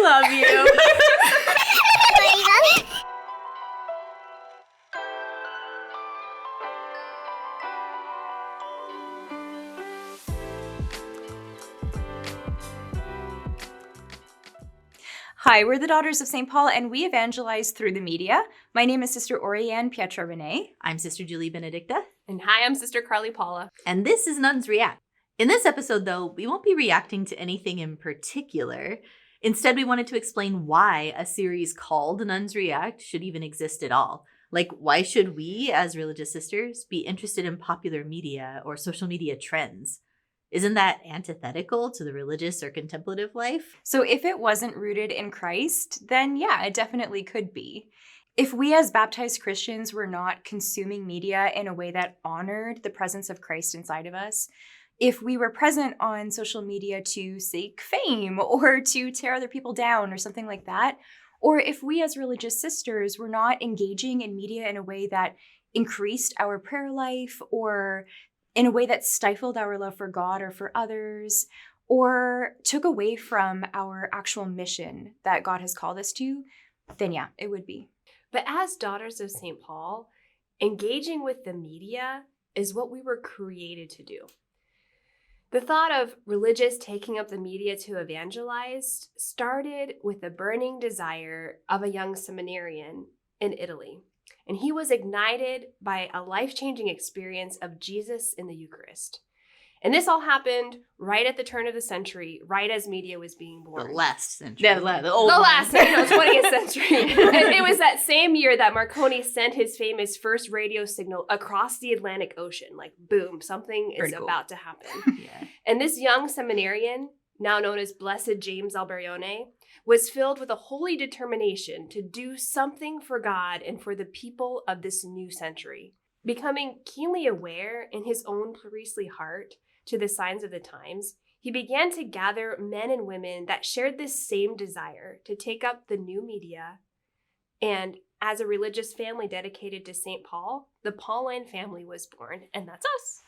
I love you. Hi, we're the Daughters of St. Paul, and we evangelize through the media. My name is Sister Oriane Pietra Renee. I'm Sister Julie Benedicta. And hi, I'm Sister Carly Paula. And this is Nuns React. In this episode, though, we won't be reacting to anything in particular. Instead, we wanted to explain why a series called Nuns React should even exist at all. Like, why should we, as religious sisters, be interested in popular media or social media trends? Isn't that antithetical to the religious or contemplative life? So if it wasn't rooted in Christ, then yeah, it definitely could be. If we as baptized Christians were not consuming media in a way that honored the presence of Christ inside of us, if we were present on social media to seek fame or to tear other people down or something like that, or if we as religious sisters were not engaging in media in a way that increased our prayer life or in a way that stifled our love for God or for others, or took away from our actual mission that God has called us to, then yeah, it would be. But as Daughters of St. Paul, engaging with the media is what we were created to do. The thought of religious taking up the media to evangelize started with the burning desire of a young seminarian in Italy. And he was ignited by a life-changing experience of Jesus in the Eucharist. And this all happened right at the turn of the century, right as media was being born. The last century. The old The one. last, 20th century. And it was that same year that Marconi sent his famous first radio signal across the Atlantic Ocean. Like, boom, something is about to happen. Yeah. And this young seminarian, now known as Blessed James Alberione, was filled with a holy determination to do something for God and for the people of this new century. Becoming keenly aware in his own priestly heart to the signs of the times, he began to gather men and women that shared this same desire to take up the new media. And as a religious family dedicated to St. Paul, the Pauline family was born, and that's us.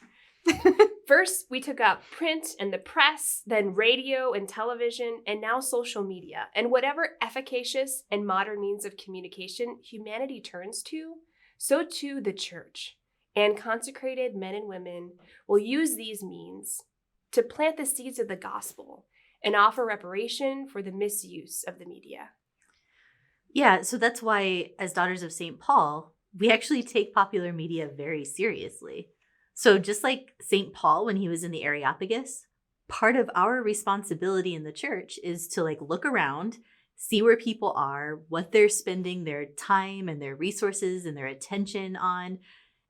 First, we took up print and the press, then radio and television, and now social media. And whatever efficacious and modern means of communication humanity turns to, so too the church and consecrated men and women will use these means to plant the seeds of the gospel and offer reparation for the misuse of the media. Yeah, so that's why, as Daughters of St. Paul, we actually take popular media very seriously. So just like St. Paul when he was in the Areopagus, part of our responsibility in the church is to look around, see where people are, what they're spending their time and their resources and their attention on,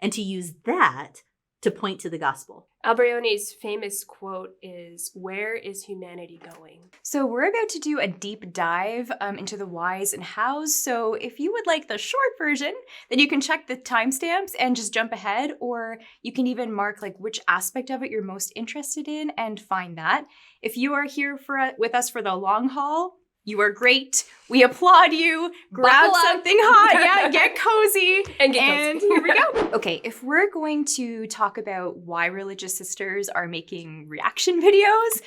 and to use that to point to the gospel. Alberione's famous quote is, "Where is humanity going?" So we're about to do a deep dive into the whys and hows. So if you would like the short version, then you can check the timestamps and just jump ahead, or you can even mark which aspect of it you're most interested in and find that. If you are here with us for the long haul, you are great. We applaud you. Grab something hot. Yeah, get cozy. And get cozy. Here we go. Okay, if we're going to talk about why religious sisters are making reaction videos,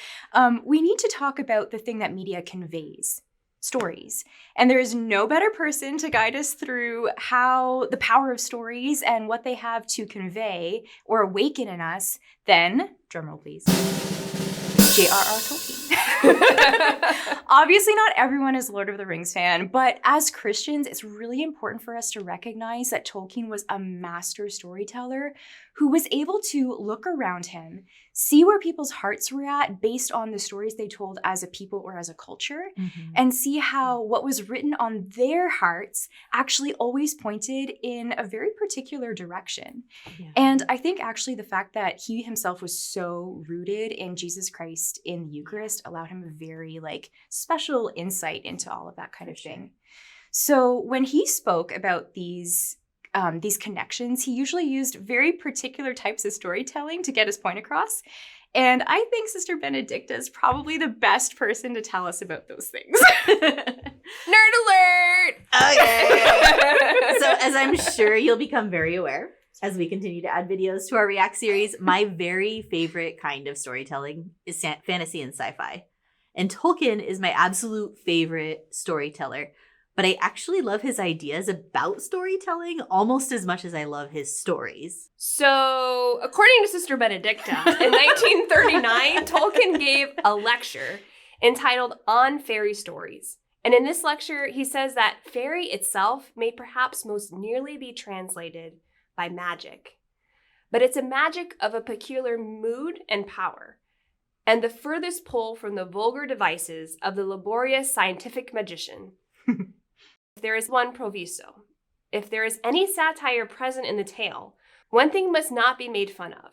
we need to talk about the thing that media conveys. Stories. And there is no better person to guide us through how the power of stories and what they have to convey or awaken in us than, drumroll please, J.R.R. Tolkien. Obviously, not everyone is Lord of the Rings fan, but as Christians, it's really important for us to recognize that Tolkien was a master storyteller who was able to look around him, see where people's hearts were at based on the stories they told as a people or as a culture, and see how what was written on their hearts actually always pointed in a very particular direction. Yeah. And I think actually the fact that he himself was so rooted in Jesus Christ in the Eucharist allowed him a very special insight into all of that kind of thing. So when he spoke about these connections, he usually used very particular types of storytelling to get his point across. And I think Sister Benedicta is probably the best person to tell us about those things. Nerd alert! Okay. So as I'm sure you'll become very aware, as we continue to add videos to our React series, my very favorite kind of storytelling is fantasy and sci-fi. And Tolkien is my absolute favorite storyteller. But I actually love his ideas about storytelling almost as much as I love his stories. So, according to Sister Benedicta, in 1939, Tolkien gave a lecture entitled On Fairy Stories. And in this lecture, he says that fairy itself may perhaps most nearly be translated by magic. But it's a magic of a peculiar mood and power, and the furthest pull from the vulgar devices of the laborious scientific magician. If there is one proviso, if there is any satire present in the tale, one thing must not be made fun of: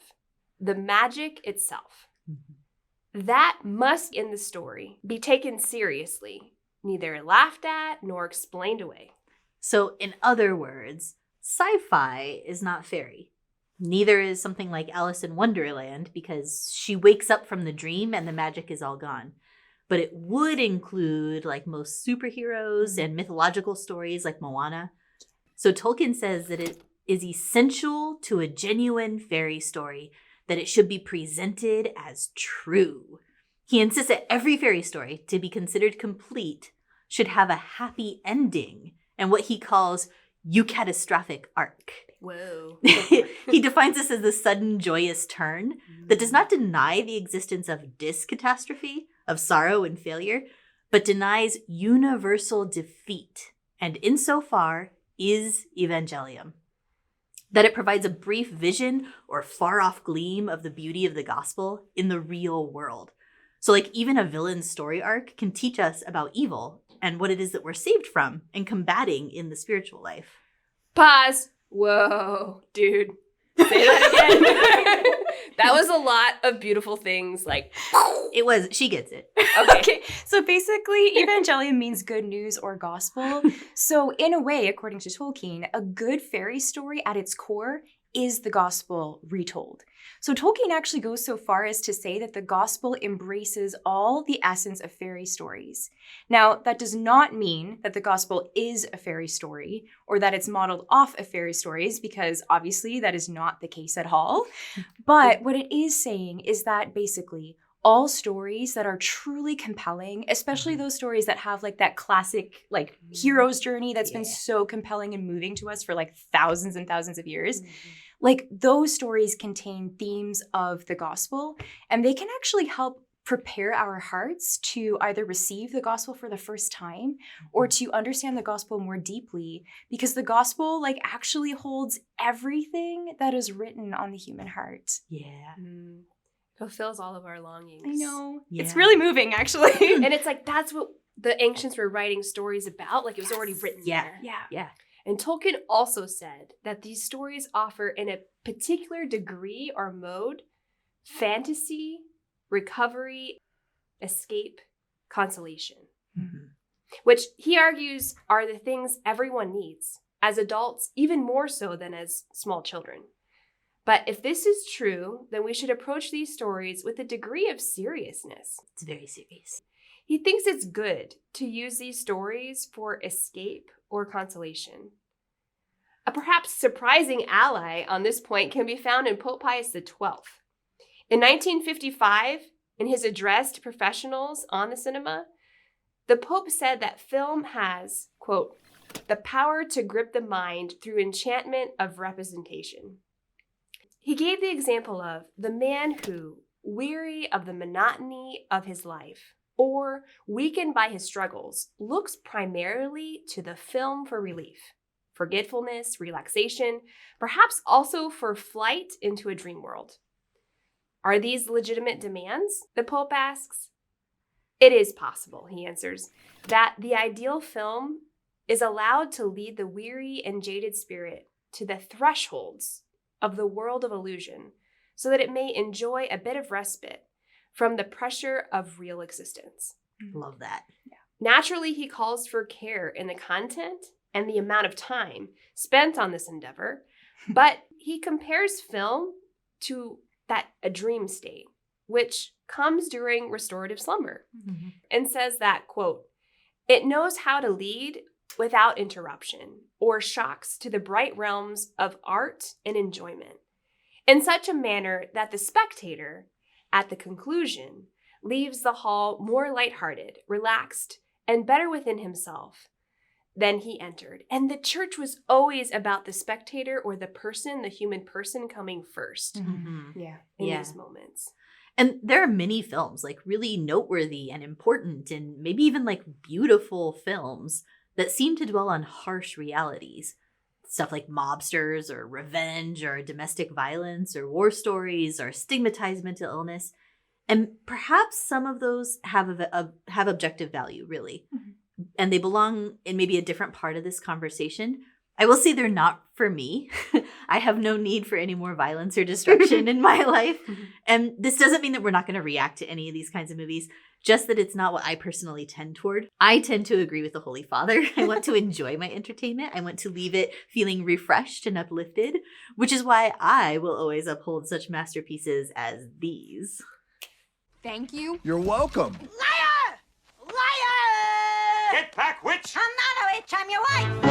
the magic itself. That must, in the story, be taken seriously, neither laughed at nor explained away. So, in other words, sci-fi is not fairy. Neither is something like Alice in Wonderland, because she wakes up from the dream and the magic is all gone. But it would include like most superheroes and mythological stories like Moana. So Tolkien says that it is essential to a genuine fairy story that it should be presented as true. He insists that every fairy story, to be considered complete, should have a happy ending and what he calls eucatastrophic arc. Whoa. He defines this as the sudden joyous turn that does not deny the existence of discatastrophe, of sorrow and failure, but denies universal defeat, and insofar is evangelium. That it provides a brief vision or far-off gleam of the beauty of the gospel in the real world. So like even a villain's story arc can teach us about evil and what it is that we're saved from and combating in the spiritual life. Pause. Whoa, dude. Say that again. That was a lot of beautiful things. Like, it was, she gets it. Okay. So basically, evangelium means good news or gospel. So in a way, according to Tolkien, a good fairy story at its core is the gospel retold. So Tolkien actually goes so far as to say that the gospel embraces all the essence of fairy stories. Now, that does not mean that the gospel is a fairy story or that it's modeled off of fairy stories, because obviously that is not the case at all. But what it is saying is that basically all stories that are truly compelling, especially those stories that have like that classic like hero's journey that's been so compelling and moving to us for like thousands and thousands of years, like those stories contain themes of the gospel, and they can actually help prepare our hearts to either receive the gospel for the first time or to understand the gospel more deeply, because the gospel like actually holds everything that is written on the human heart. Yeah. Fulfills all of our longings. I know. Yeah. It's really moving, actually. And it's like, that's what the ancients were writing stories about. Like, it was already written there. Yeah. And Tolkien also said that these stories offer, in a particular degree or mode, fantasy, recovery, escape, consolation. Which he argues are the things everyone needs, as adults, even more so than as small children. But if this is true, then we should approach these stories with a degree of seriousness. It's very serious. He thinks it's good to use these stories for escape or consolation. A perhaps surprising ally on this point can be found in Pope Pius XII. In 1955, in his address to professionals on the cinema, the Pope said that film has, quote, the power to grip the mind through enchantment of representation. He gave the example of the man who, weary of the monotony of his life, or weakened by his struggles, looks primarily to the film for relief, forgetfulness, relaxation, perhaps also for flight into a dream world. Are these legitimate demands? The Pope asks. It is possible, he answers, that the ideal film is allowed to lead the weary and jaded spirit to the thresholds of the world of illusion, so that it may enjoy a bit of respite from the pressure of real existence. Love that. Naturally, he calls for care in the content and the amount of time spent on this endeavor, but he compares film to a dream state, which comes during restorative slumber, and says that, quote, it knows how to lead without interruption or shocks to the bright realms of art and enjoyment in such a manner that the spectator, at the conclusion, leaves the hall more lighthearted, relaxed, and better within himself than he entered. And the church was always about the spectator or the person, the human person coming first Yeah. in these moments. And there are many films, like really noteworthy and important and maybe even like beautiful films that seem to dwell on harsh realities. Stuff like mobsters or revenge or domestic violence or war stories or stigmatized mental illness. And perhaps some of those have objective value, really. And they belong in maybe a different part of this conversation. I will say they're not for me. I have no need for any more violence or destruction in my life. And this doesn't mean that we're not going to react to any of these kinds of movies, just that it's not what I personally tend toward. I tend to agree with the Holy Father. I want to enjoy my entertainment. I want to leave it feeling refreshed and uplifted, which is why I will always uphold such masterpieces as these. Thank you. You're welcome. Liar! Liar! Get back, witch! I'm not a witch, I'm your wife!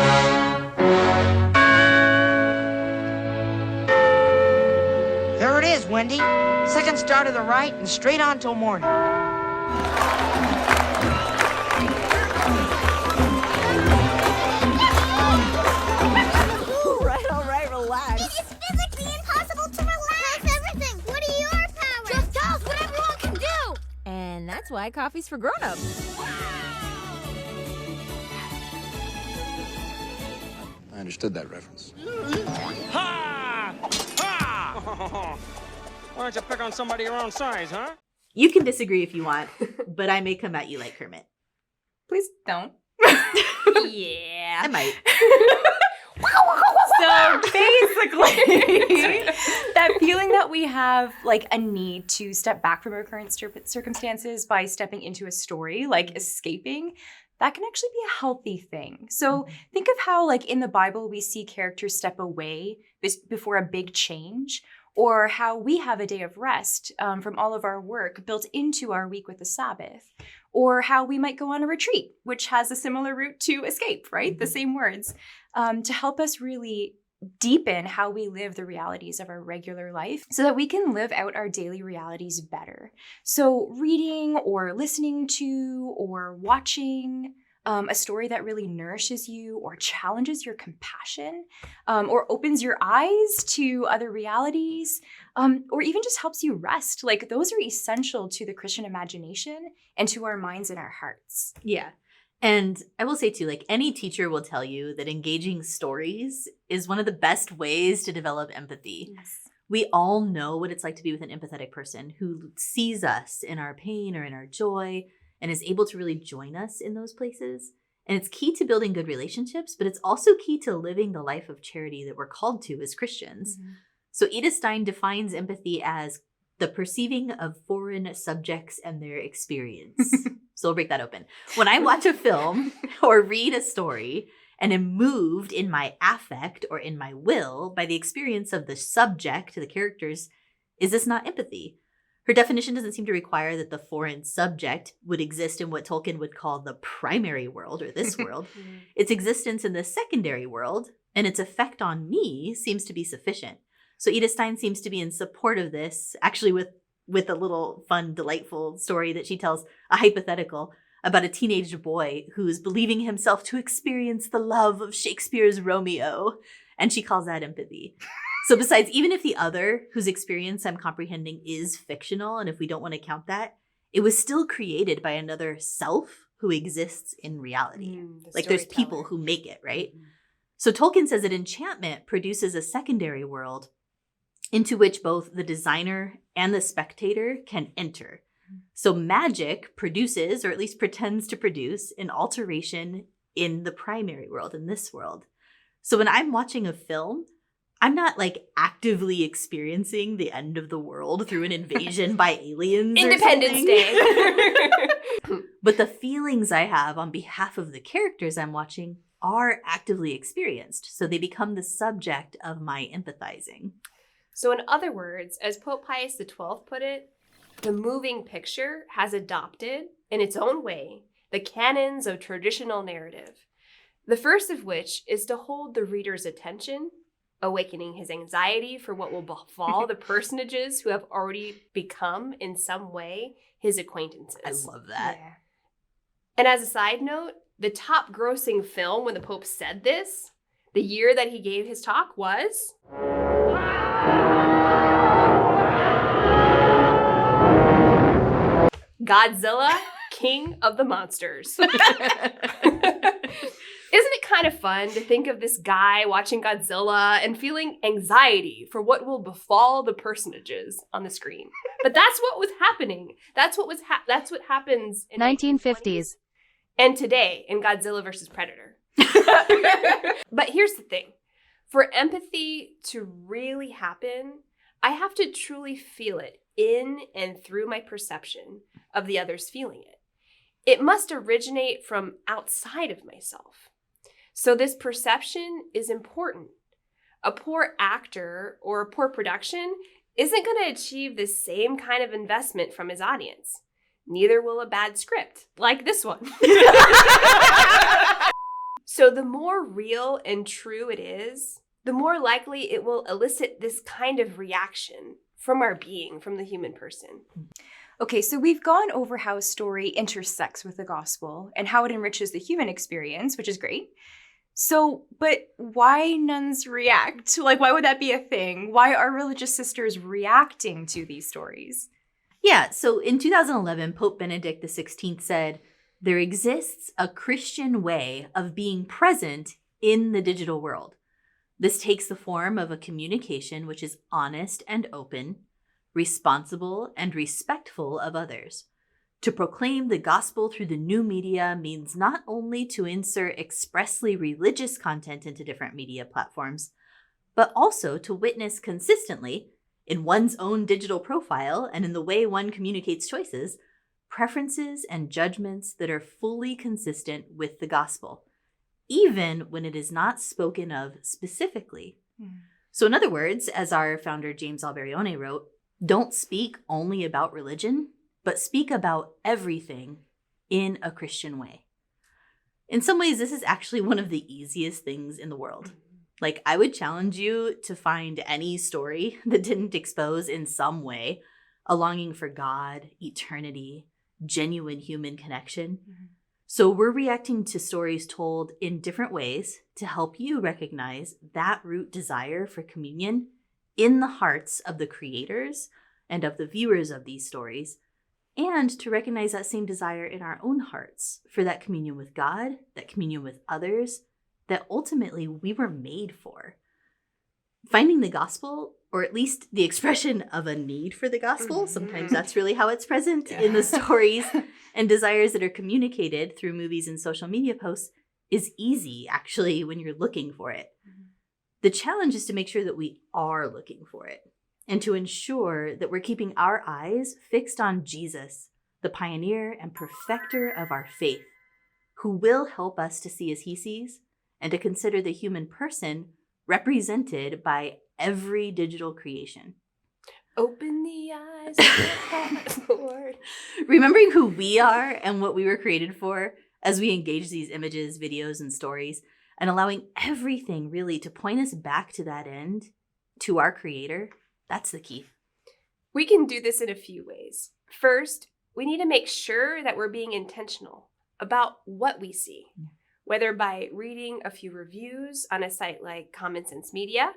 There it is, Wendy. Second star to the right and straight on till morning. All right, relax. It is physically impossible to relax. Everything. What are your powers? Just tell us what everyone can do. And that's why coffee's for grown-ups. I understood that reference. Ha! Ha! Why don't you pick on somebody your own size, huh? You can disagree if you want, but I may come at you like Kermit. Please don't. I might. So basically, that feeling that we have like a need to step back from our current circumstances by stepping into a story, like escaping, that can actually be a healthy thing. So think of how like in the Bible, we see characters step away before a big change, or how we have a day of rest from all of our work built into our week with the Sabbath, or how we might go on a retreat, which has a similar route to escape, right? The same words, to help us really deepen how we live the realities of our regular life so that we can live out our daily realities better. So reading or listening to or watching a story that really nourishes you or challenges your compassion or opens your eyes to other realities or even just helps you rest. Like those are essential to the Christian imagination and to our minds and our hearts. Yeah. And I will say too, like any teacher will tell you that engaging stories is one of the best ways to develop empathy. Yes. We all know what it's like to be with an empathetic person who sees us in our pain or in our joy and is able to really join us in those places. And it's key to building good relationships, but it's also key to living the life of charity that we're called to as Christians. So Edith Stein defines empathy as the perceiving of foreign subjects and their experience. So we'll break that open. When I watch a film or read a story and am moved in my affect or in my will by the experience of the subject, the characters, is this not empathy? Her definition doesn't seem to require that the foreign subject would exist in what Tolkien would call the primary world or this world. Its existence in the secondary world and its effect on me seems to be sufficient. So Edith Stein seems to be in support of this, actually with a little fun, delightful story that she tells, a hypothetical about a teenage boy who's believing himself to experience the love of Shakespeare's Romeo. And she calls that empathy. So besides, even if the other whose experience I'm comprehending is fictional, and if we don't want to count that, it was still created by another self who exists in reality. Like there's people who make it, right? So Tolkien says that enchantment produces a secondary world into which both the designer and the spectator can enter. So magic produces, or at least pretends to produce, an alteration in the primary world, in this world. So when I'm watching a film, I'm not like actively experiencing the end of the world through an invasion by aliens Independence Day. But the feelings I have on behalf of the characters I'm watching are actively experienced. So they become the subject of my empathizing. So in other words, as Pope Pius XII put it, the moving picture has adopted, in its own way, the canons of traditional narrative. The first of which is to hold the reader's attention, awakening his anxiety for what will befall the personages who have already become, in some way, his acquaintances. I love that. Yeah. And as a side note, the top grossing film when the Pope said this, the year that he gave his talk was... Godzilla, King of the Monsters. Isn't it kind of fun to think of this guy watching Godzilla and feeling anxiety for what will befall the personages on the screen? But that's what was happening. That's what happens in 1950s. and today in Godzilla versus Predator. But here's the thing. For empathy to really happen, I have to truly feel it in and through my perception of the others feeling it. It must originate from outside of myself. So this perception is important. A poor actor or a poor production isn't going to achieve the same kind of investment from his audience. Neither will a bad script, like this one. So the more real and true it is, the more likely it will elicit this kind of reaction from our being, from the human person. Okay, so we've gone over how a story intersects with the gospel and how it enriches the human experience, which is great. So, but why nuns react? Like, why would that be a thing? Why are religious sisters reacting to these stories? Yeah, so in 2011, Pope Benedict XVI said, "There exists a Christian way of being present in the digital world. This takes the form of a communication which is honest and open, responsible and respectful of others. To proclaim the gospel through the new media means not only to insert expressly religious content into different media platforms, but also to witness consistently, in one's own digital profile and in the way one communicates choices, preferences and judgments that are fully consistent with the gospel, even when it is not spoken of specifically." So in other words, as our founder James Alberone wrote, don't speak only about religion, but speak about everything in a Christian way. In some ways, this is actually one of the easiest things in the world. Like, I would challenge you to find any story that didn't expose in some way a longing for God, eternity, genuine human connection. So we're reacting to stories told in different ways to help you recognize that root desire for communion in the hearts of the creators and of the viewers of these stories, and to recognize that same desire in our own hearts for that communion with God, that communion with others, that ultimately we were made for. Finding the gospel, or at least the expression of a need for the gospel, sometimes that's really how it's present in the stories and desires that are communicated through movies and social media posts, is easy, actually, when you're looking for it. The challenge is to make sure that we are looking for it, and to ensure that we're keeping our eyes fixed on Jesus, the pioneer and perfecter of our faith, who will help us to see as he sees and to consider the human person represented by every digital creation. Open the eyes of your heart, Lord. Remembering who we are and what we were created for as we engage these images, videos, and stories, and allowing everything really to point us back to that end, to our Creator, that's the key. We can do this in a few ways. First, we need to make sure that we're being intentional about what we see, whether by reading a few reviews on a site like Common Sense Media,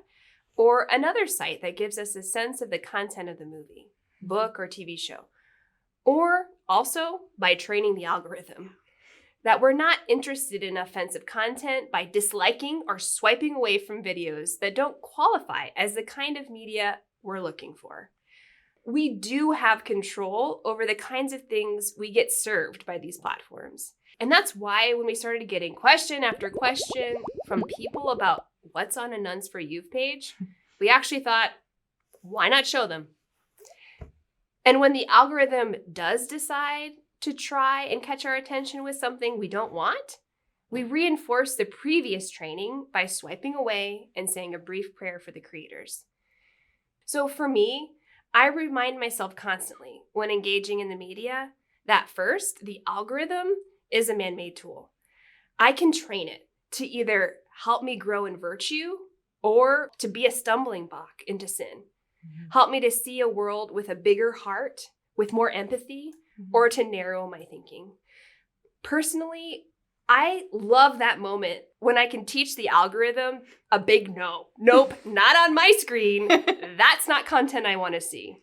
or another site that gives us a sense of the content of the movie, book, or TV show. Or also by training the algorithm that we're not interested in offensive content by disliking or swiping away from videos that don't qualify as the kind of media we're looking for. We do have control over the kinds of things we get served by these platforms. And that's why when we started getting question after question from people about what's on a Nuns for Youth page, we actually thought, why not show them? And when the algorithm does decide to try and catch our attention with something we don't want, we reinforce the previous training by swiping away and saying a brief prayer for the creators. So for me, I remind myself constantly when engaging in the media that first, the algorithm is a man-made tool. I can train it to either help me grow in virtue or to be a stumbling block into sin. Help me to see a world with a bigger heart, with more empathy, or to narrow my thinking. Personally, I love that moment when I can teach the algorithm a big no. Nope, not on my screen. That's not content I want to see.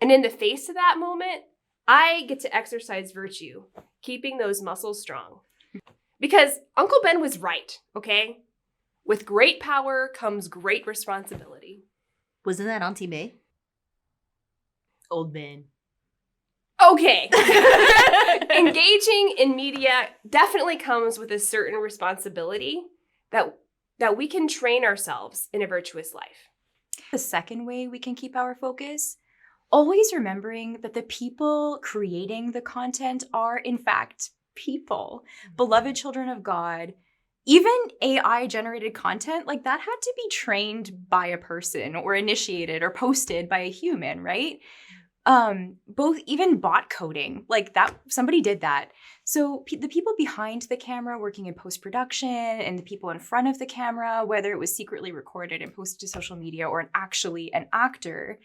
And in the face of that moment, I get to exercise virtue, keeping those muscles strong. Because Uncle Ben was right, okay? With great power comes great responsibility. Wasn't that Auntie May? Old Ben. Okay. Engaging in media definitely comes with a certain responsibility that we can train ourselves in a virtuous life. The second way we can keep our focus, always remembering that the people creating the content are, in fact, people, beloved children of God. Even AI-generated content, like that had to be trained by a person or initiated or posted by a human, right? Both even bot coding, like that, somebody did that. So the people behind the camera working in post-production and the people in front of the camera, whether it was secretly recorded and posted to social media or actually an actor,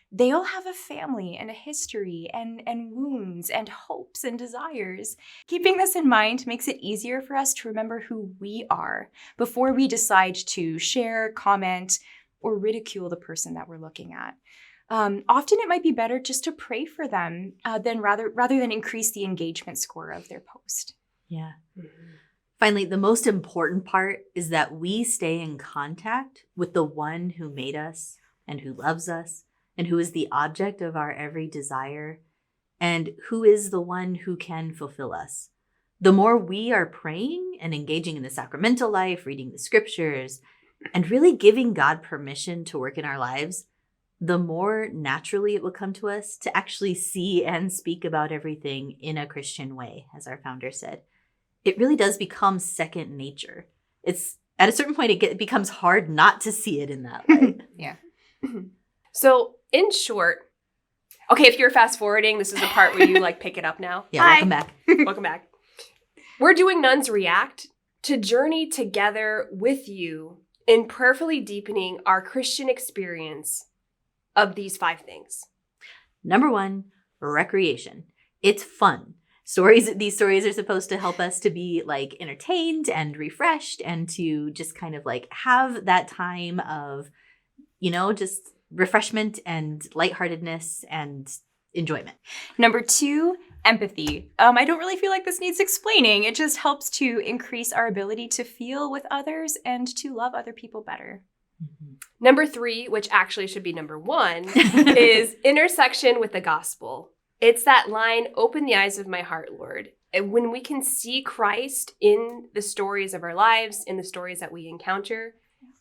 they all have a family and a history and wounds and hopes and desires. Keeping this in mind makes it easier for us to remember who we are before we decide to share, comment, or ridicule the person that we're looking at. Often it might be better just to pray for them than rather than increase the engagement score of their post. Yeah. Mm-hmm. Finally, the most important part is that we stay in contact with the one who made us and who loves us and who is the object of our every desire and who is the one who can fulfill us. The more we are praying and engaging in the sacramental life, reading the scriptures, and really giving God permission to work in our lives, the more naturally it will come to us to actually see and speak about everything in a Christian way, as our founder said. It really does become second nature. It's at a certain point, it becomes hard not to see it in that light. Yeah. So in short, okay, if you're fast forwarding, this is the part where you like pick it up now. Yeah, welcome back. Welcome back. We're doing Nuns React to journey together with you in prayerfully deepening our Christian experience of these 5 things. Number 1, recreation. It's fun. These stories are supposed to help us to be like entertained and refreshed and to just kind of like have that time of, just refreshment and lightheartedness and enjoyment. Number 2, empathy. I don't really feel like this needs explaining. It just helps to increase our ability to feel with others and to love other people better. Mm-hmm. Number 3, which actually should be number 1, is intersection with the gospel. It's that line, open the eyes of my heart, Lord. And when we can see Christ in the stories of our lives, in the stories that we encounter,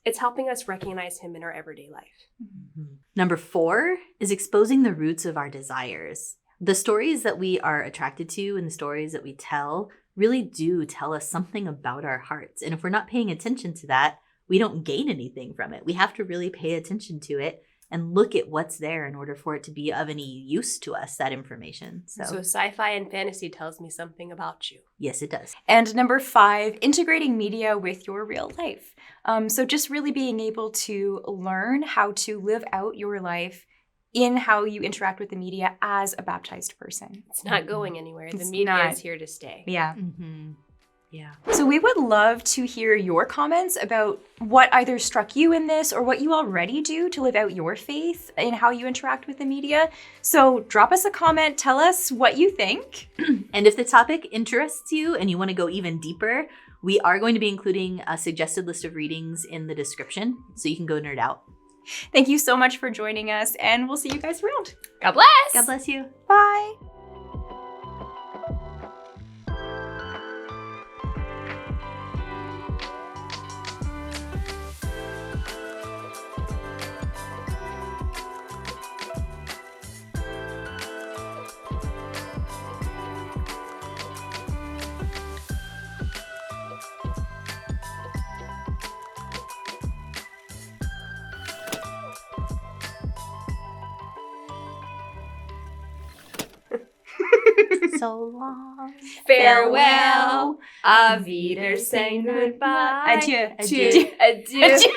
it's helping us recognize him in our everyday life. Mm-hmm. Number 4 is exposing the roots of our desires. The stories that we are attracted to and the stories that we tell really do tell us something about our hearts. And if we're not paying attention to that, we don't gain anything from it. We have to really pay attention to it and look at what's there in order for it to be of any use to us, that information. So sci-fi and fantasy tells me something about you. Yes, it does. And number 5, integrating media with your real life. So just really being able to learn how to live out your life in how you interact with the media as a baptized person. It's not going anywhere. The It's media not. is here to stay. Yeah. Mm-hmm. Yeah. So we would love to hear your comments about what either struck you in this or what you already do to live out your faith in how you interact with the media. So drop us a comment, tell us what you think. And if the topic interests you and you want to go even deeper, we are going to be including a suggested list of readings in the description, so you can go nerd out. Thank you so much for joining us, and we'll see you guys around. God bless! God bless you. Bye! So long. Farewell. Auf Wiedersehen. Goodbye. Adieu. Adieu. Adieu.